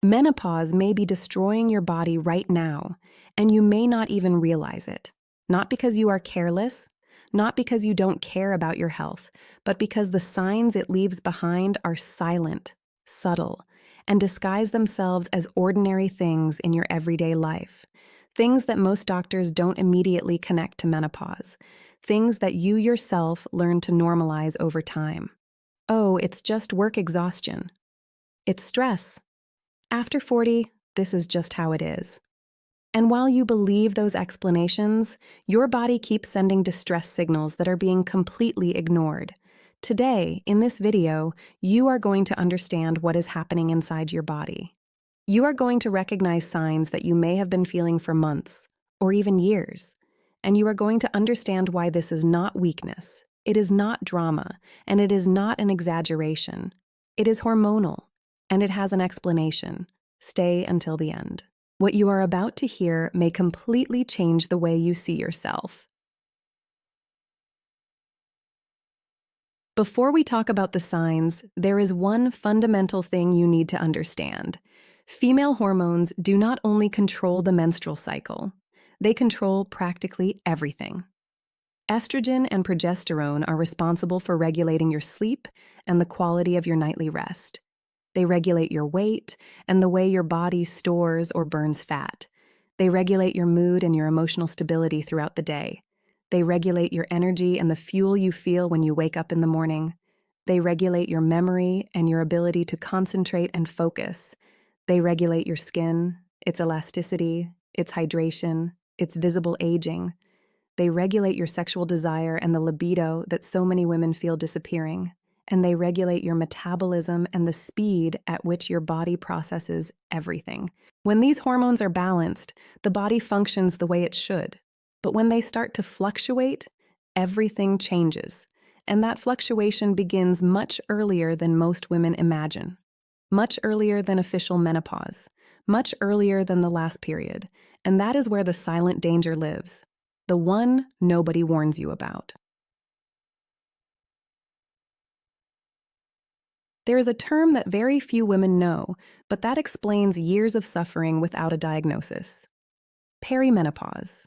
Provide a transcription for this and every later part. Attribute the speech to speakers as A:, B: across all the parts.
A: Menopause may be destroying your body right now, and you may not even realize it. Not because you are careless, not because you don't care about your health, but because the signs it leaves behind are silent, subtle, and disguise themselves as ordinary things in your everyday life. Things that most doctors don't immediately connect to menopause. Things that you yourself learn to normalize over time. Oh, it's just work exhaustion. It's stress. After 40, this is just how it is. And while you believe those explanations, your body keeps sending distress signals that are being completely ignored. Today, in this video, you are going to understand what is happening inside your body. You are going to recognize signs that you may have been feeling for months, or even years. And you are going to understand why this is not weakness, it is not drama, and it is not an exaggeration. It is hormonal, and it has an explanation. Stay until the end. What you are about to hear may completely change the way you see yourself. Before we talk about the signs, there is one fundamental thing you need to understand. Female hormones do not only control the menstrual cycle, they control practically everything. Estrogen and progesterone are responsible for regulating your sleep and the quality of your nightly rest. They regulate your weight and the way your body stores or burns fat. They regulate your mood and your emotional stability throughout the day. They regulate your energy and the fuel you feel when you wake up in the morning. They regulate your memory and your ability to concentrate and focus. They regulate your skin, its elasticity, its hydration, its visible aging. They regulate your sexual desire and the libido that so many women feel disappearing. And they regulate your metabolism and the speed at which your body processes everything. When these hormones are balanced, the body functions the way it should. But when they start to fluctuate, everything changes. And that fluctuation begins much earlier than most women imagine. Much earlier than official menopause. Much earlier than the last period. And that is where the silent danger lives. The one nobody warns you about. There is a term that very few women know, but that explains years of suffering without a diagnosis. Perimenopause.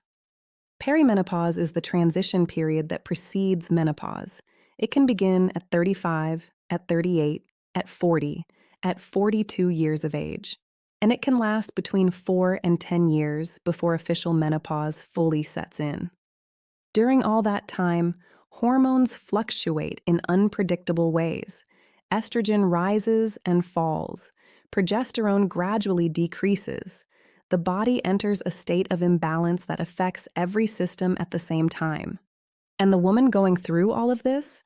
A: Perimenopause is the transition period that precedes menopause. It can begin at 35, at 38, at 40, at 42 years of age. And it can last between 4 and 10 years before official menopause fully sets in. During all that time, hormones fluctuate in unpredictable ways. Estrogen rises and falls. Progesterone gradually decreases. The body enters a state of imbalance that affects every system at the same time. And the woman going through all of this?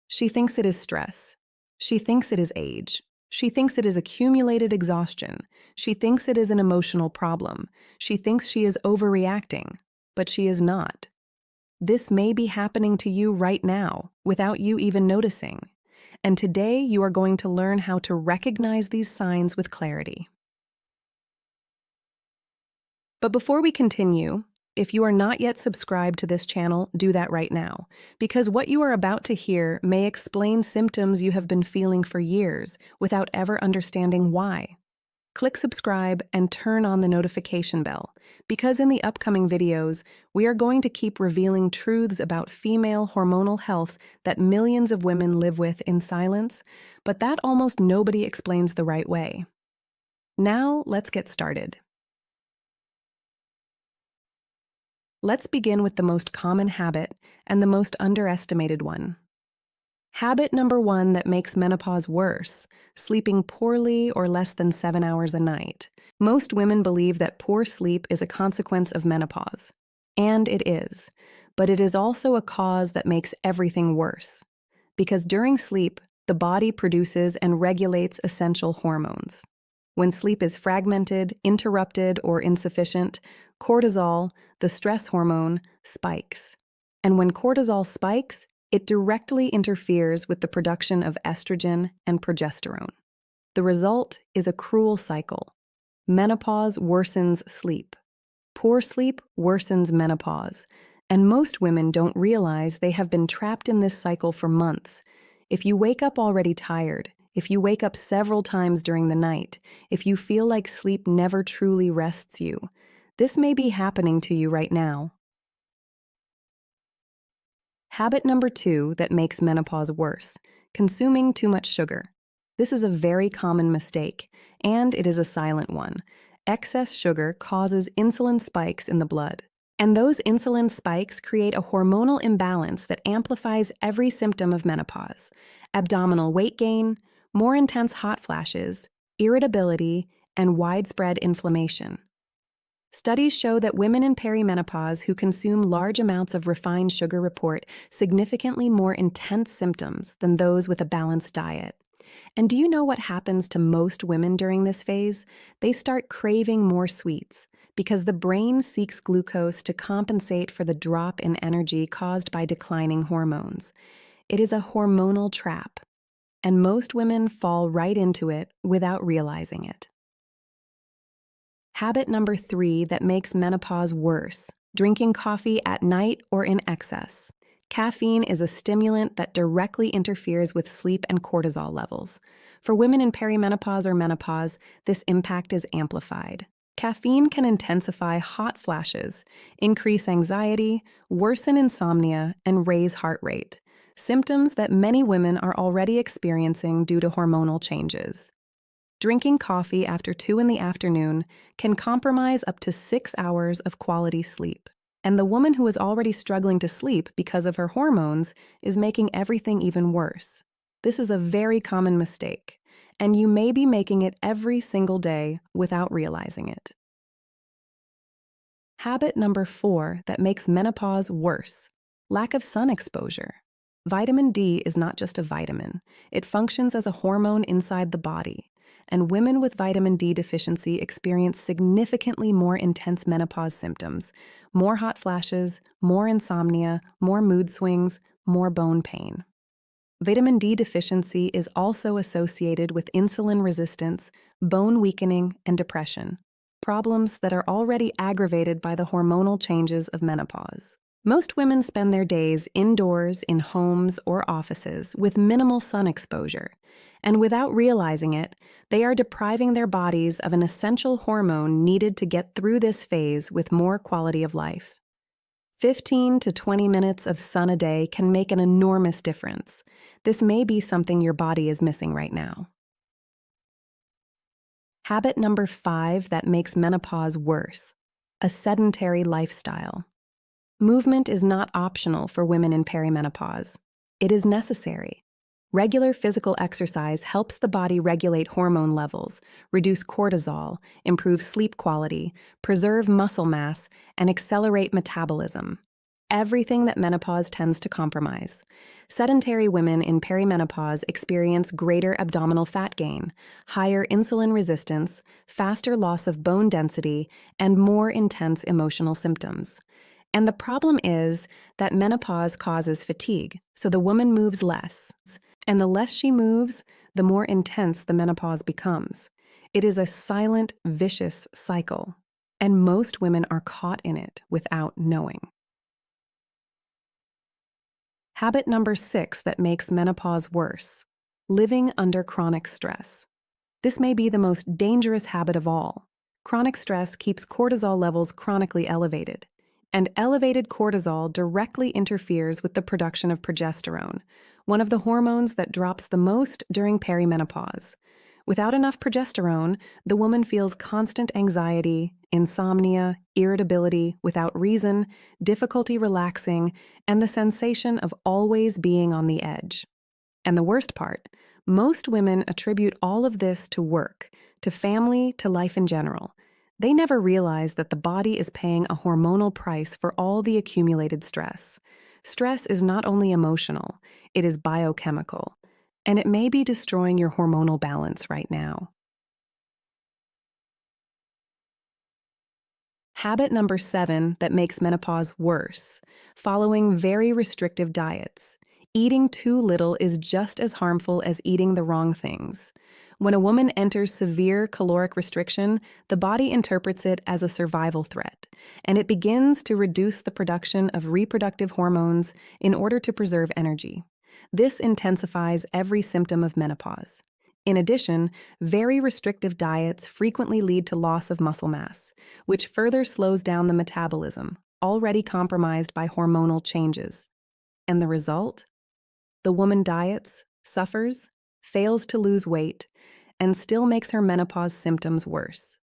A: She thinks it is stress. She thinks it is age. She thinks it is accumulated exhaustion. She thinks it is an emotional problem. She thinks she is overreacting, but she is not. This may be happening to you right now, without you even noticing. And today you are going to learn how to recognize these signs with clarity. But before we continue, if you are not yet subscribed to this channel, do that right now, because what you are about to hear may explain symptoms you have been feeling for years without ever understanding why. Click subscribe and turn on the notification bell, because in the upcoming videos, we are going to keep revealing truths about female hormonal health that millions of women live with in silence, but that almost nobody explains the right way. Now, let's get started. Let's begin with the most common habit and the most underestimated one. Habit number 1 that makes menopause worse: sleeping poorly or less than 7 hours a night. Most women believe that poor sleep is a consequence of menopause. And it is. But it is also a cause that makes everything worse. Because during sleep, the body produces and regulates essential hormones. When sleep is fragmented, interrupted, or insufficient, cortisol, the stress hormone, spikes. And when cortisol spikes, it directly interferes with the production of estrogen and progesterone. The result is a cruel cycle. Menopause worsens sleep. Poor sleep worsens menopause. And most women don't realize they have been trapped in this cycle for months. If you wake up already tired, if you wake up several times during the night, if you feel like sleep never truly rests you, this may be happening to you right now. Habit number 2 that makes menopause worse: consuming too much sugar. This is a very common mistake, and it is a silent one. Excess sugar causes insulin spikes in the blood, and those insulin spikes create a hormonal imbalance that amplifies every symptom of menopause: abdominal weight gain, more intense hot flashes, irritability, and widespread inflammation. Studies show that women in perimenopause who consume large amounts of refined sugar report significantly more intense symptoms than those with a balanced diet. And do you know what happens to most women during this phase? They start craving more sweets because the brain seeks glucose to compensate for the drop in energy caused by declining hormones. It is a hormonal trap, and most women fall right into it without realizing it. Habit number 3 that makes menopause worse: drinking coffee at night or in excess. Caffeine is a stimulant that directly interferes with sleep and cortisol levels. For women in perimenopause or menopause, this impact is amplified. Caffeine can intensify hot flashes, increase anxiety, worsen insomnia, and raise heart rate, symptoms that many women are already experiencing due to hormonal changes. Drinking coffee after 2 in the afternoon can compromise up to 6 hours of quality sleep. And the woman who is already struggling to sleep because of her hormones is making everything even worse. This is a very common mistake, and you may be making it every single day without realizing it. Habit number 4 that makes menopause worse: lack of sun exposure. Vitamin D is not just a vitamin. It functions as a hormone inside the body, and women with vitamin D deficiency experience significantly more intense menopause symptoms: more hot flashes, more insomnia, more mood swings, more bone pain. Vitamin D deficiency is also associated with insulin resistance, bone weakening, and depression, problems that are already aggravated by the hormonal changes of menopause. Most women spend their days indoors, in homes or offices, with minimal sun exposure, and without realizing it, they are depriving their bodies of an essential hormone needed to get through this phase with more quality of life. 15 to 20 minutes of sun a day can make an enormous difference. This may be something your body is missing right now. Habit number 5 that makes menopause worse: a sedentary lifestyle. Movement is not optional for women in perimenopause. It is necessary. Regular physical exercise helps the body regulate hormone levels, reduce cortisol, improve sleep quality, preserve muscle mass, and accelerate metabolism. Everything that menopause tends to compromise. Sedentary women in perimenopause experience greater abdominal fat gain, higher insulin resistance, faster loss of bone density, and more intense emotional symptoms. And the problem is that menopause causes fatigue, so the woman moves less. And the less she moves, the more intense the menopause becomes. It is a silent, vicious cycle, and most women are caught in it without knowing. Habit number 6 that makes menopause worse: living under chronic stress. This may be the most dangerous habit of all. Chronic stress keeps cortisol levels chronically elevated, and elevated cortisol directly interferes with the production of progesterone, one of the hormones that drops the most during perimenopause. Without enough progesterone, the woman feels constant anxiety, insomnia, irritability without reason, difficulty relaxing, and the sensation of always being on the edge. And the worst part, most women attribute all of this to work, to family, to life in general. They never realize that the body is paying a hormonal price for all the accumulated stress. Stress is not only emotional, it is biochemical, and it may be destroying your hormonal balance right now. Habit number 7 that makes menopause worse: following very restrictive diets. Eating too little is just as harmful as eating the wrong things. When a woman enters severe caloric restriction, the body interprets it as a survival threat, and it begins to reduce the production of reproductive hormones in order to preserve energy. This intensifies every symptom of menopause. In addition, very restrictive diets frequently lead to loss of muscle mass, which further slows down the metabolism, already compromised by hormonal changes. And the result? The woman diets, suffers, fails to lose weight, and still makes her menopause symptoms worse.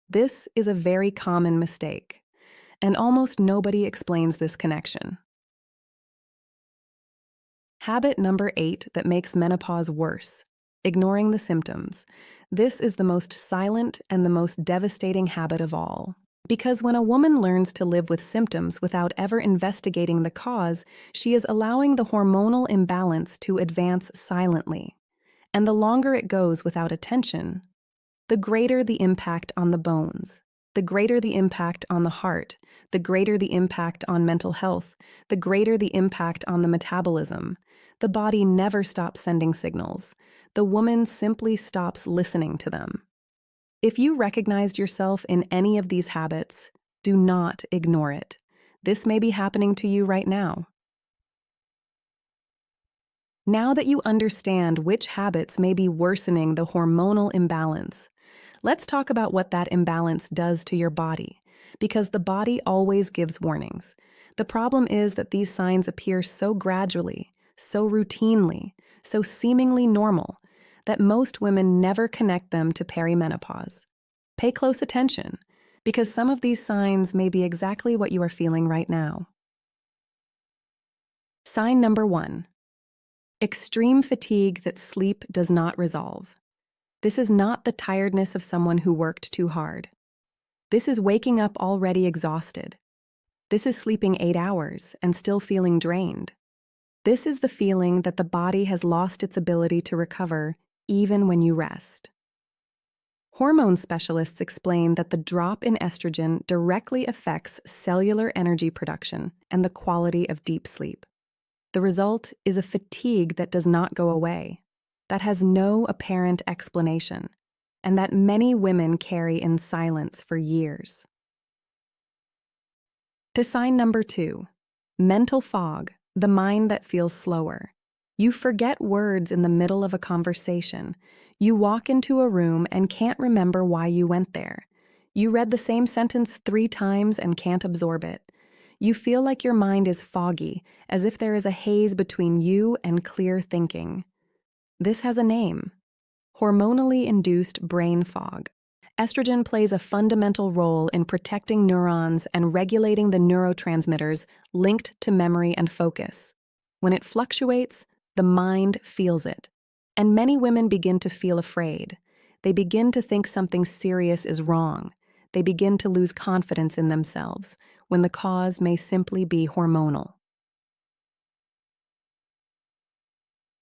A: This is a very common mistake, and almost nobody explains this connection. Habit number 8 that makes menopause worse: ignoring the symptoms. This is the most silent and the most devastating habit of all. Because when a woman learns to live with symptoms without ever investigating the cause, she is allowing the hormonal imbalance to advance silently. And the longer it goes without attention, the greater the impact on the bones, the greater the impact on the heart, the greater the impact on mental health, the greater the impact on the metabolism. The body never stops sending signals. The woman simply stops listening to them. If you recognized yourself in any of these habits, do not ignore it. This may be happening to you right now. Now that you understand which habits may be worsening the hormonal imbalance, let's talk about what that imbalance does to your body, because the body always gives warnings. The problem is that these signs appear so gradually, so routinely, so seemingly normal, that most women never connect them to perimenopause. Pay close attention, because some of these signs may be exactly what you are feeling right now. Sign number 1. Extreme fatigue that sleep does not resolve. This is not the tiredness of someone who worked too hard. This is waking up already exhausted. This is sleeping 8 hours and still feeling drained. This is the feeling that the body has lost its ability to recover even when you rest. Hormone specialists explain that the drop in estrogen directly affects cellular energy production and the quality of deep sleep. The result is a fatigue that does not go away, that has no apparent explanation, and that many women carry in silence for years. To sign number 2, mental fog, the mind that feels slower. You forget words in the middle of a conversation. You walk into a room and can't remember why you went there. You read the same sentence 3 times and can't absorb it. You feel like your mind is foggy, as if there is a haze between you and clear thinking. This has a name: hormonally induced brain fog. Estrogen plays a fundamental role in protecting neurons and regulating the neurotransmitters linked to memory and focus. When it fluctuates, the mind feels it. And many women begin to feel afraid. They begin to think something serious is wrong. They begin to lose confidence in themselves, when the cause may simply be hormonal.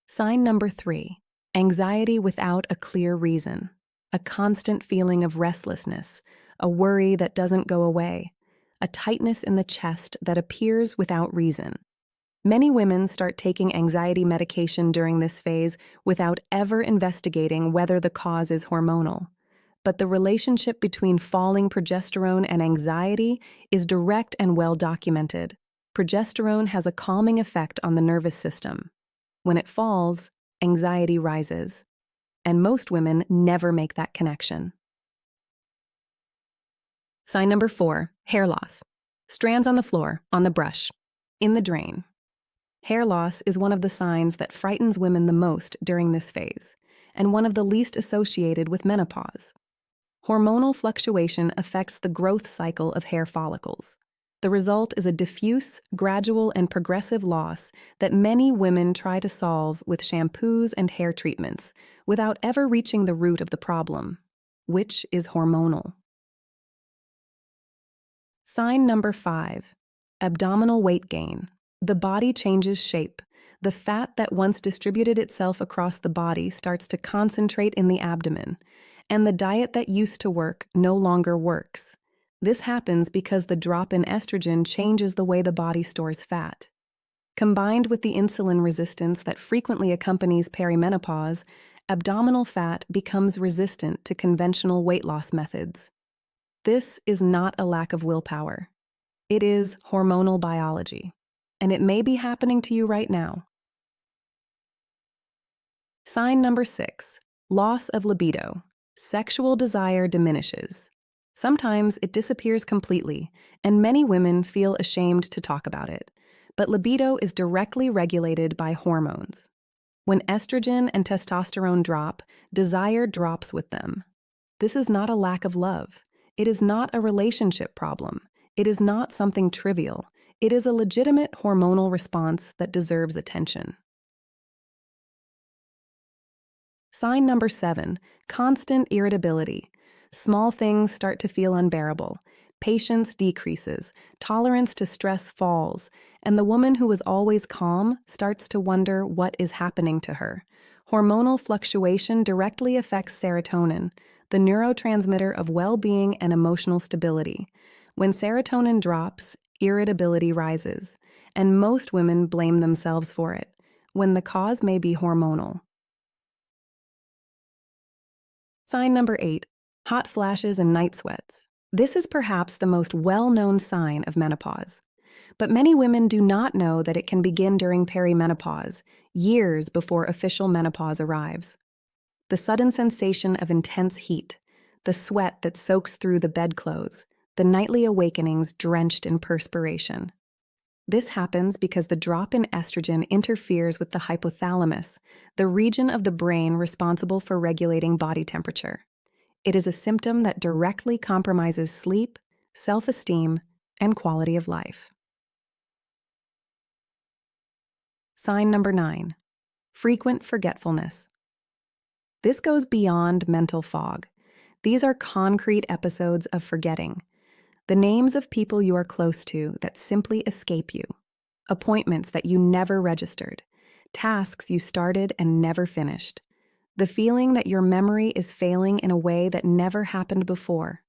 A: Sign number 3, anxiety without a clear reason. A constant feeling of restlessness, a worry that doesn't go away, a tightness in the chest that appears without reason. Many women start taking anxiety medication during this phase without ever investigating whether the cause is hormonal. But the relationship between falling progesterone and anxiety is direct and well documented. Progesterone has a calming effect on the nervous system. When it falls, anxiety rises. And most women never make that connection. Sign number 4, hair loss. Strands on the floor, on the brush, in the drain. Hair loss is one of the signs that frightens women the most during this phase, and one of the least associated with menopause. Hormonal fluctuation affects the growth cycle of hair follicles. The result is a diffuse, gradual, and progressive loss that many women try to solve with shampoos and hair treatments without ever reaching the root of the problem, which is hormonal. Sign number 5, abdominal weight gain. The body changes shape. The fat that once distributed itself across the body starts to concentrate in the abdomen, and the diet that used to work no longer works. This happens because the drop in estrogen changes the way the body stores fat. Combined with the insulin resistance that frequently accompanies perimenopause, abdominal fat becomes resistant to conventional weight loss methods. This is not a lack of willpower. It is hormonal biology, and it may be happening to you right now. Sign number 6, Loss of libido. Sexual desire diminishes. Sometimes it disappears completely, and many women feel ashamed to talk about it. But libido is directly regulated by hormones. When estrogen and testosterone drop, desire drops with them. This is not a lack of love. It is not a relationship problem. It is not something trivial. It is a legitimate hormonal response that deserves attention. Sign number 7, constant irritability. Small things start to feel unbearable. Patience decreases, tolerance to stress falls, and the woman who was always calm starts to wonder what is happening to her. Hormonal fluctuation directly affects serotonin, the neurotransmitter of well-being and emotional stability. When serotonin drops, irritability rises, and most women blame themselves for it, when the cause may be hormonal. Sign number 8, hot flashes and night sweats. This is perhaps the most well-known sign of menopause. But many women do not know that it can begin during perimenopause, years before official menopause arrives. The sudden sensation of intense heat, the sweat that soaks through the bedclothes, the nightly awakenings drenched in perspiration. This happens because the drop in estrogen interferes with the hypothalamus, the region of the brain responsible for regulating body temperature. It is a symptom that directly compromises sleep, self-esteem, and quality of life. Sign number 9, frequent forgetfulness. This goes beyond mental fog. These are concrete episodes of forgetting. The names of people you are close to that simply escape you. Appointments that you never registered. Tasks you started and never finished. The feeling that your memory is failing in a way that never happened before.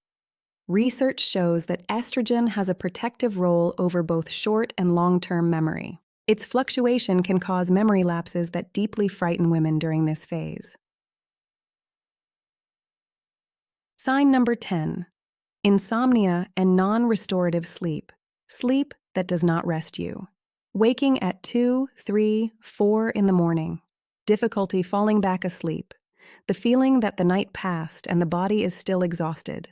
A: Research shows that estrogen has a protective role over both short and long-term memory. Its fluctuation can cause memory lapses that deeply frighten women during this phase. Sign number 10, insomnia and non-restorative sleep. Sleep that does not rest you. Waking at 2, 3, 4 in the morning. Difficulty falling back asleep. The feeling that the night passed and the body is still exhausted.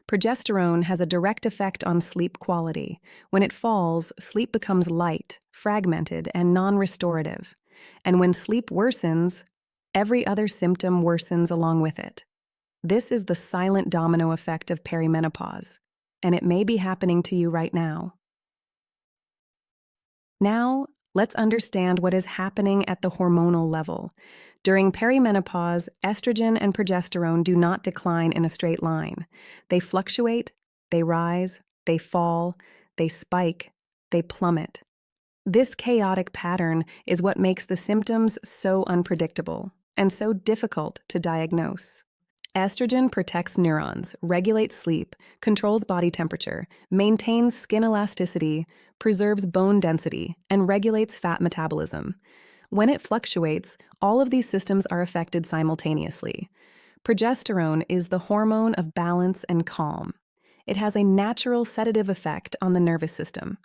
A: Progesterone has a direct effect on sleep quality. When it falls, sleep becomes light, fragmented, and non-restorative. And when sleep worsens, every other symptom worsens along with it. This is the silent domino effect of perimenopause, and it may be happening to you right now. Now, let's understand what is happening at the hormonal level. During perimenopause, estrogen and progesterone do not decline in a straight line. They fluctuate, they rise, they fall, they spike, they plummet. This chaotic pattern is what makes the symptoms so unpredictable and so difficult to diagnose. Estrogen protects neurons, regulates sleep, controls body temperature, maintains skin elasticity, preserves bone density, and regulates fat metabolism. When it fluctuates, all of these systems are affected simultaneously. Progesterone is the hormone of balance and calm. It has a natural sedative effect on the nervous system.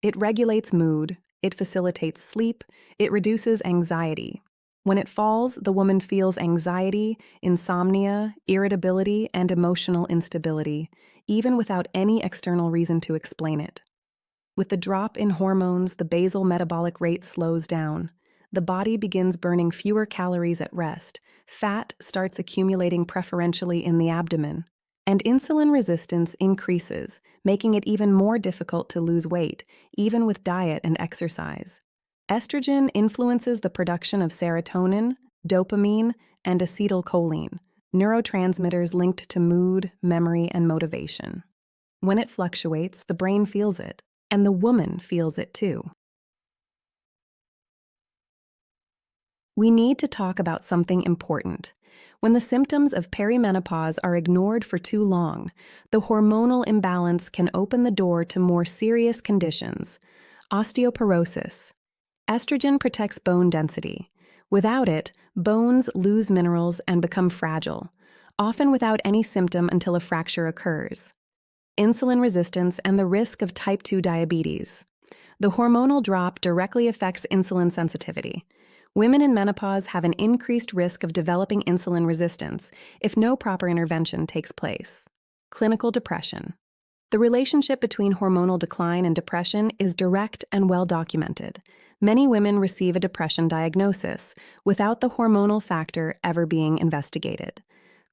A: It regulates mood, it facilitates sleep, it reduces anxiety. When it falls, the woman feels anxiety, insomnia, irritability, and emotional instability, even without any external reason to explain it. With the drop in hormones, the basal metabolic rate slows down. The body begins burning fewer calories at rest, fat starts accumulating preferentially in the abdomen, and insulin resistance increases, making it even more difficult to lose weight, even with diet and exercise. Estrogen influences the production of serotonin, dopamine, and acetylcholine, neurotransmitters linked to mood, memory, and motivation. When it fluctuates, the brain feels it, and the woman feels it too. We need to talk about something important. When the symptoms of perimenopause are ignored for too long, the hormonal imbalance can open the door to more serious conditions. Osteoporosis. Estrogen protects bone density. Without it, bones lose minerals and become fragile, often without any symptom until a fracture occurs. Insulin resistance and the risk of type 2 diabetes. The hormonal drop directly affects insulin sensitivity. Women in menopause have an increased risk of developing insulin resistance if no proper intervention takes place. Clinical depression. The relationship between hormonal decline and depression is direct and well documented. Many women receive a depression diagnosis without the hormonal factor ever being investigated.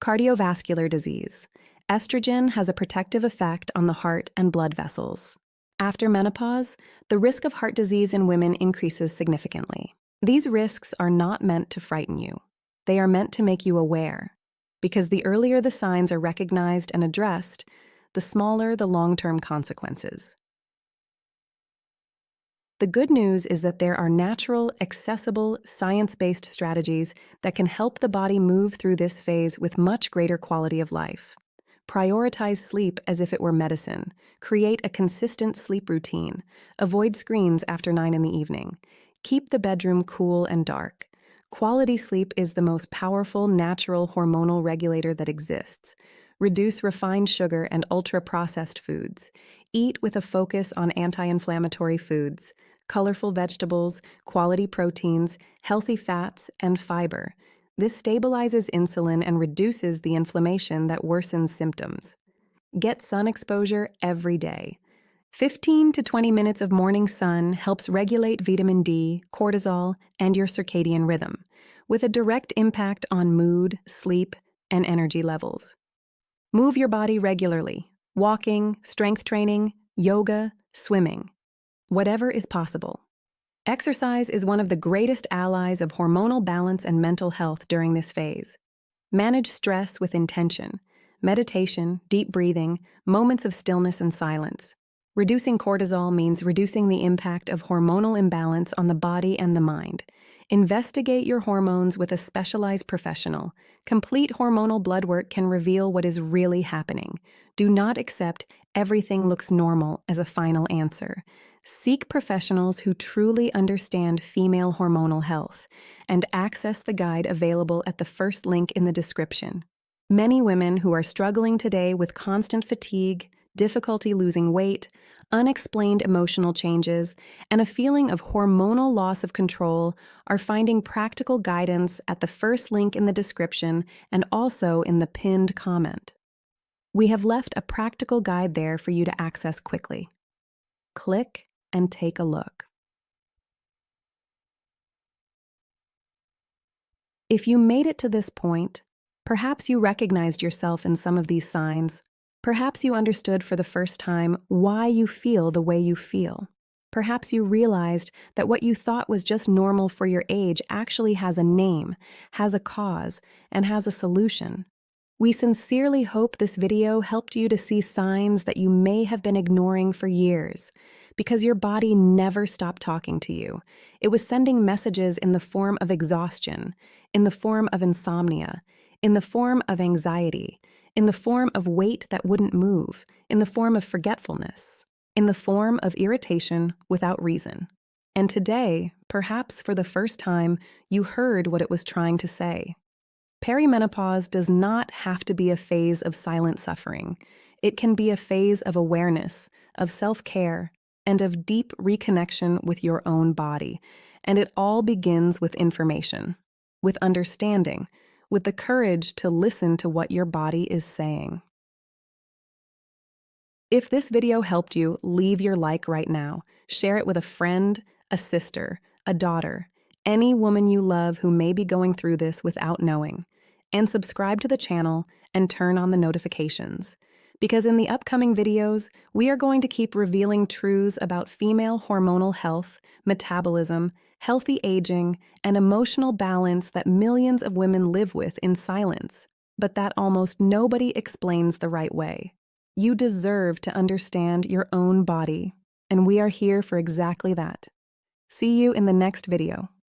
A: Cardiovascular disease. Estrogen has a protective effect on the heart and blood vessels. After menopause, the risk of heart disease in women increases significantly. These risks are not meant to frighten you. They are meant to make you aware, because the earlier the signs are recognized and addressed, the smaller the long-term consequences. The good news is that there are natural, accessible, science-based strategies that can help the body move through this phase with much greater quality of life. Prioritize sleep as if it were medicine. Create a consistent sleep routine. Avoid screens after 9 in the evening. Keep the bedroom cool and dark. Quality sleep is the most powerful natural hormonal regulator that exists. Reduce refined sugar and ultra-processed foods. Eat with a focus on anti-inflammatory foods, colorful vegetables, quality proteins, healthy fats, and fiber. This stabilizes insulin and reduces the inflammation that worsens symptoms. Get sun exposure every day. 15 to 20 minutes of morning sun helps regulate vitamin D, cortisol, and your circadian rhythm, with a direct impact on mood, sleep, and energy levels. Move your body regularly. Walking, strength training, yoga, swimming. Whatever is possible. Exercise is one of the greatest allies of hormonal balance and mental health during this phase. Manage stress with intention, meditation, deep breathing, moments of stillness and silence. Reducing cortisol means reducing the impact of hormonal imbalance on the body and the mind. Investigate your hormones with a specialized professional. Complete hormonal blood work can reveal what is really happening. Do not accept everything looks normal as a final answer. Seek professionals who truly understand female hormonal health and access the guide available at the first link in the description. Many women who are struggling today with constant fatigue, difficulty losing weight, unexplained emotional changes, and a feeling of hormonal loss of control are finding practical guidance at the first link in the description and also in the pinned comment. We have left a practical guide there for you to access quickly. Click and take a look. If you made it to this point, perhaps you recognized yourself in some of these signs. Perhaps you understood for the first time why you feel the way you feel. Perhaps you realized that what you thought was just normal for your age actually has a name, has a cause, and has a solution. We sincerely hope this video helped you to see signs that you may have been ignoring for years, because your body never stopped talking to you. It was sending messages in the form of exhaustion, in the form of insomnia, in the form of anxiety, in the form of weight that wouldn't move, in the form of forgetfulness, in the form of irritation without reason. And today, perhaps for the first time, you heard what it was trying to say. Perimenopause does not have to be a phase of silent suffering. It can be a phase of awareness, of self-care, and of deep reconnection with your own body. And it all begins with information, with understanding, with the courage to listen to what your body is saying. If this video helped you, leave your like right now. Share it with a friend, a sister, a daughter, any woman you love who may be going through this without knowing. And subscribe to the channel and turn on the notifications. Because in the upcoming videos, we are going to keep revealing truths about female hormonal health, metabolism, healthy aging, and emotional balance that millions of women live with in silence, but that almost nobody explains the right way. You deserve to understand your own body, and we are here for exactly that. See you in the next video.